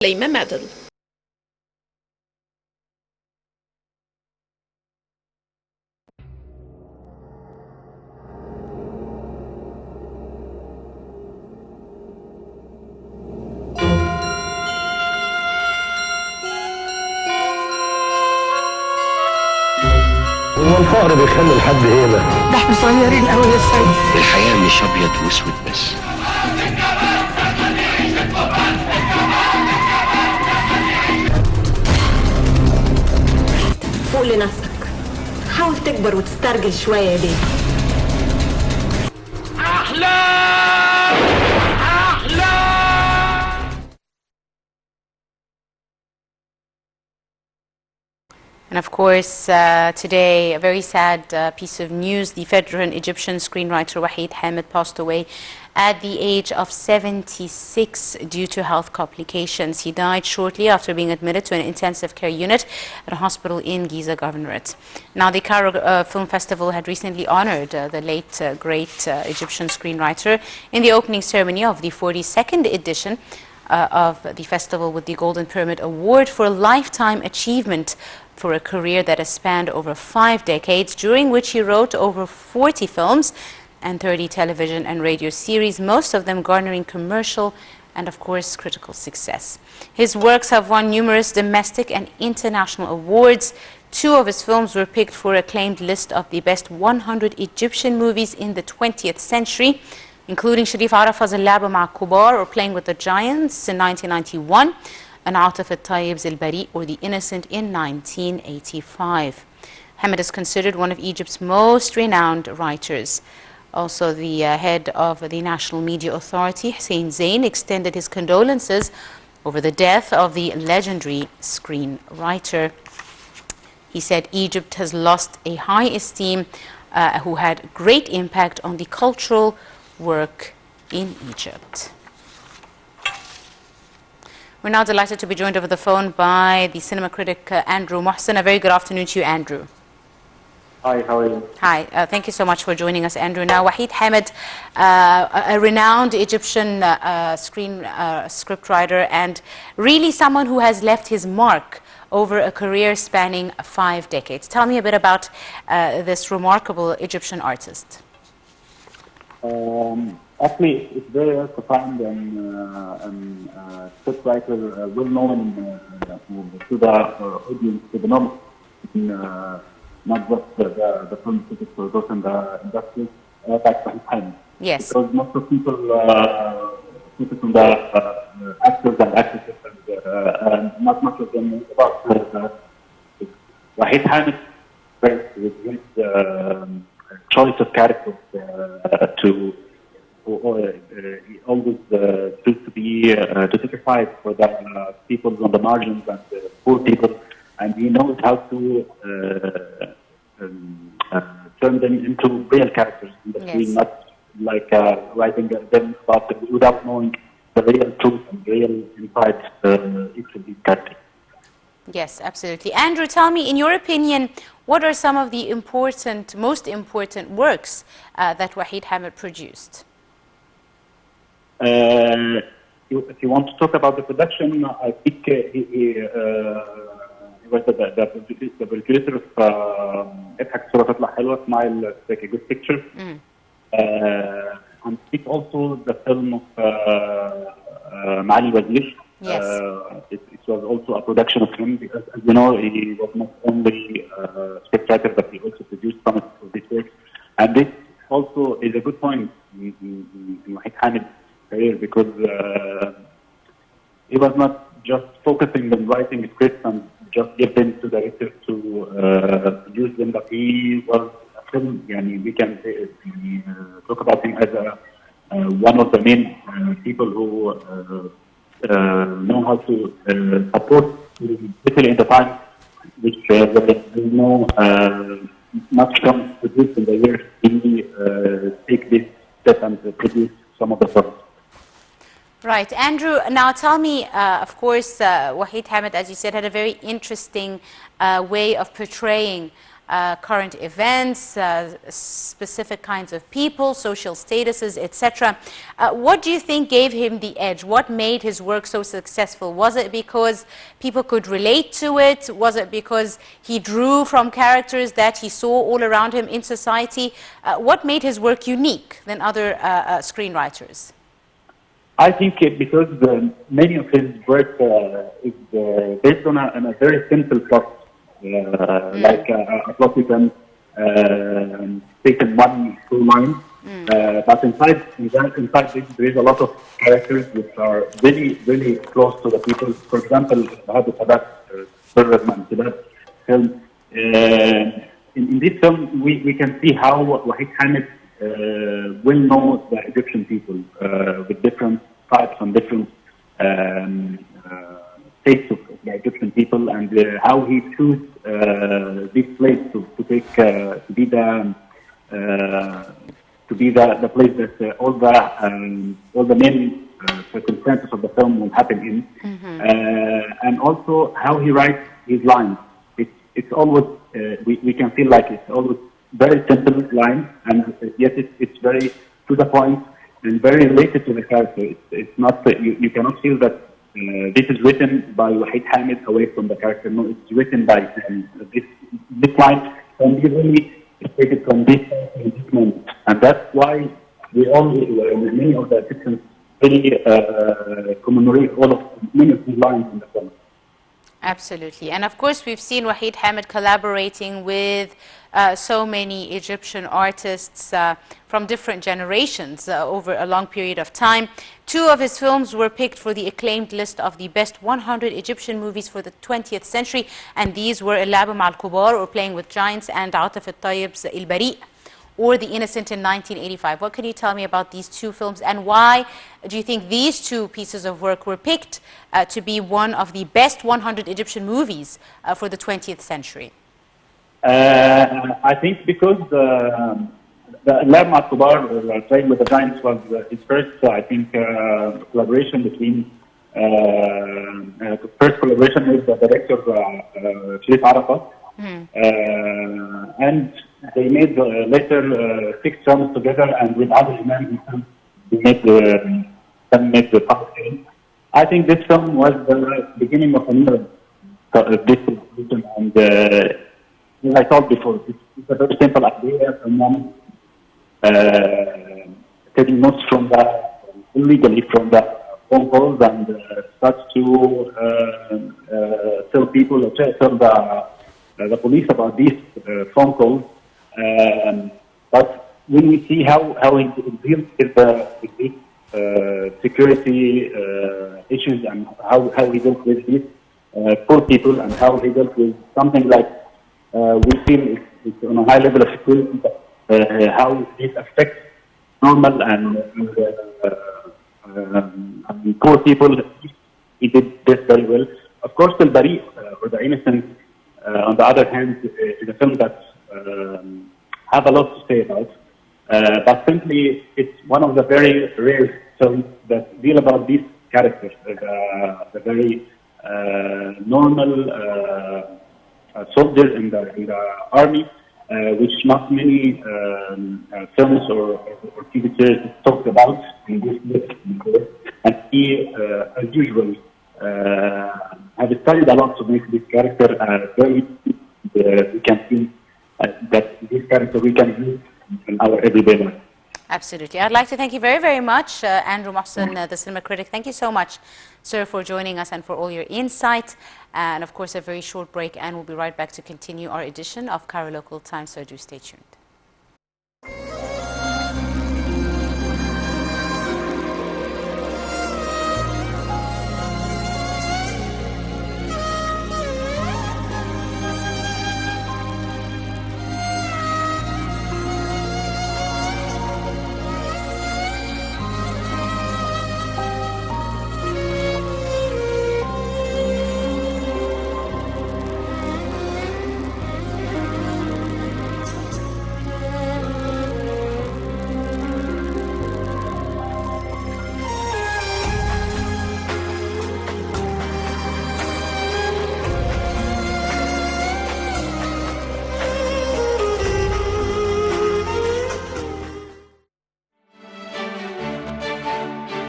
Lima medal. هو الفقر بيخلي الحد هيبة؟ ده احنا صغيرين قوي يا سيد. الحياة مش أبيض وأسود بس. فوق لنفسك، حاول تكبر وتسترجل شوية يا بيه. أحلام أحلام. And of course, today, a very sad piece of news. The veteran Egyptian screenwriter Wahid Hamid passed away at the age of 76 due to health complications. He died shortly after being admitted to an intensive care unit at a hospital in Giza Governorate. Now, the Cairo Film Festival had recently honored the late, great Egyptian screenwriter in the opening ceremony of the 42nd edition of the festival with the Golden Pyramid Award for Lifetime Achievement for a career that has spanned over 5 decades, during which he wrote over 40 films and 30 television and radio series, most of them garnering commercial and, of course, critical success. His works have won numerous domestic and international awards. 2 of his films were picked for an acclaimed list of the best 100 Egyptian movies in the 20th century, including Sharif Arafa's اللعب مع الكبار, or Playing with the Giants in 1991, and Atif al-Tayyib's al-Bari, or The Innocent, in 1985. Hamid is considered one of Egypt's most renowned writers. Also, the head of the National Media Authority, Hussein Zain, extended his condolences over the death of the legendary screenwriter. He said Egypt has lost a high esteem who had great impact on the cultural work in Egypt. We're now delighted to be joined over the phone by the cinema critic Andro Mohsen. A very good afternoon to you, Andrew. Hi, how are you? Hi, thank you so much for joining us, Andrew. Now, Wahid Hamid, a renowned Egyptian scriptwriter, and really someone who has left his mark over a career spanning 5 decades. Tell me a bit about this remarkable Egyptian artist. Actually, it's very rare to find a scriptwriter well known to the audience, to the normal, not just the film critics or those in the industry, like Wahid Hamid. Yes. Because most of people focus on the actors and actresses, and not much of them about Wahid Hamid with his choice of characters he always choose to be to sacrifice for the people on the margins and the poor people, and he knows how to turn them into real characters in the screen, not like writing them about without knowing the real truth and real inside each of these characters. Yes, absolutely. Andrew, tell me, in your opinion, what are some of the most important works that Wahid Hamid produced? If you want to talk about the production, I think he was the producer of اضحك الصورة تطلع حلوة, Smile, Take a Good Picture. And it also the film of Maali Wazir. Yes. It was also a production of him, because, as you know, he was not only a scriptwriter, but he also produced some of these works. And this also is a good point in Wahid Hamid's career, because he was not just focusing on writing scripts and just give them to directors to produce them, but he was a film, we can say, talk about him as one of the main people who know how to support, especially in the time which there is no much films produced in the years. He take this step and produce some of the films. Right. Andrew, now tell me, of course, Wahid Hamid, as you said, had a very interesting way of portraying current events, specific kinds of people, social statuses, etc. What do you think gave him the edge? What made his work so successful? Was it because people could relate to it? Was it because he drew from characters that he saw all around him in society? What made his work unique than other screenwriters? I think because many of his work is based on a very simple plot, like a plot you can take in one through line. But inside this, there is a lot of characters which are really close to the people. For example, Hadu Sadat, Sadat film. In this film, we can see how Wahid Hamid will know the Egyptian people with different types and different states of the Egyptian people, and how he chose this place to be the place that all the main circumstances of the film will happen in, and also how he writes his lines. It's always we can feel like it's always very simple lines, and yet it's very to the point and very related to the character. It's not you cannot feel that this is written by Wahid Hamid away from the character. No, it's written by this line can be really stated from this moment, and that's why many of the Egyptians really commemorate many of these lines in the film. Absolutely. And of course, we've seen Wahid Hamid collaborating with so many Egyptian artists from different generations over a long period of time. 2 of his films were picked for the acclaimed list of the best 100 Egyptian movies for the 20th century, and these were اللعب مع الكبار, or Playing with Giants, and عاطف الطيب's البريء, or The Innocent in 1985. What can you tell me about these 2 films, and why do you think these 2 pieces of work were picked to be one of the best 100 Egyptian movies for the 20th century? I think because the Lab Matkubar, Playing with the Giants, was his first, I think, collaboration between, first collaboration with the director, Sharif Arafat. And they made later 6 films together, and with other Imam, they made the public film. I think this film was the beginning of another distribution, and as I told before, it's a very simple idea from one taking notes from illegally from the phone calls, and starts to tell people, tell the police about these phone calls. But when we see how he deals with these security issues, and how he deals with these poor people, and how he deals with something like we feel it's on a high level of security, but how this affects normal and poor people. He did this very well. Of course, El Bari, or The Innocent, on the other hand, is a film that have a lot to say about. But simply, it's one of the very rare films that deal about these characters, the very normal soldiers in the army, which not many films or TV series talked about in this list. And he, as usual, have studied a lot to make this character very. We can see that this character we can use in our everyday life. Absolutely. I'd like to thank you very, very much, Andro Mohsen, the cinema critic. Thank you so much, sir, for joining us and for all your insight. And of course, a very short break, and we'll be right back to continue our edition of Cairo Local Time, so do stay tuned.